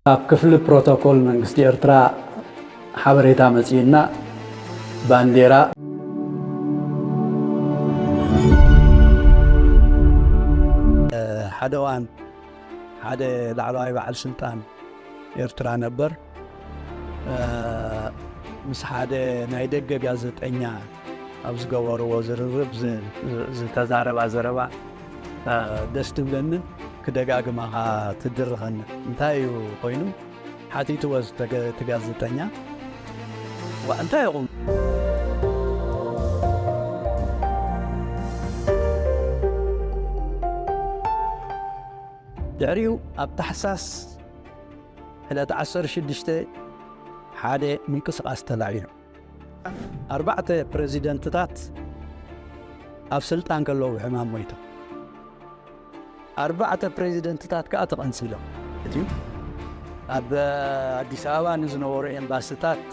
ክፍል ፕሮቶኮል መንግስት ኤርትራ ሓበሬታ መጽይና ባንዴራ ሓደዋን ሓደ ላዕለዋይ በዓል ስልጣን ኤርትራ ነበር ምስ ሓደ ናይ ደገ ጋዜጠኛ ኣብ ዝገበርዎ ዝርርብ ዝተዛረባ ዘረባ ደስ ትብለንን ክደጋግማ ትድርኸን እንታይ እዩ ኮይኑ ሓቲቱ ወዝ ተጋዜጠኛ ወእንታይ ይቁም ድዕሪው ኣብ ታሕሳስ 16 ሓደ ምንቅስቃስ ተላዒሉ 4 ፕሬዚደንትታት ኣብ ስልጣን ከለዉ ሕማም ሞይቶም 4 ፕሬዚደንትታት ከዓ ተቐንሲሎም እቲ ኣብ አዲስ አበባ ንዝነበሩ ኤምባሲታት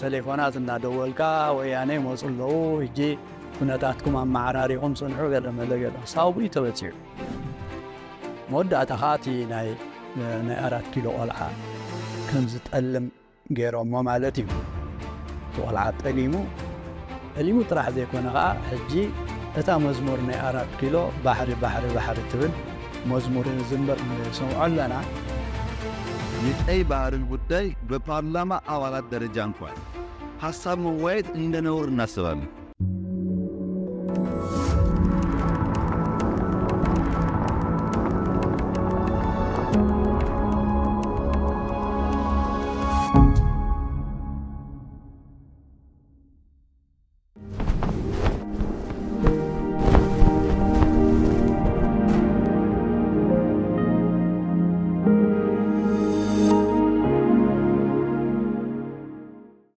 ቴሌፎናት እናደወልካ ወያኔ መፁ ኣለዉ ሕጂ ኩነታትኩም ኣመዓራሪኹም ፅንሑ ገለ መለገለ ሳውኡ ተበፂሑ መወዳእታ ኻቲ ናይ 4 ኪሎ ቆልዓ ከም ዝጠልም ገይሮሞ ማለት እዩ ቆልዓ ጠሊሙ ጥራሕ ዘይኮነ ከዓ ሕጂ እታ መዝሙር ናይ 4 ኪሎ ባሕሪ ትብል መዝሙርን ዝንበር ንሰምዖ ኣለና የቀይ ባህርን ጉዳይ በፓርላማ አባላት ደረጃ እንኳን ሐሳብ መወያየት እንደነውር እናስባለን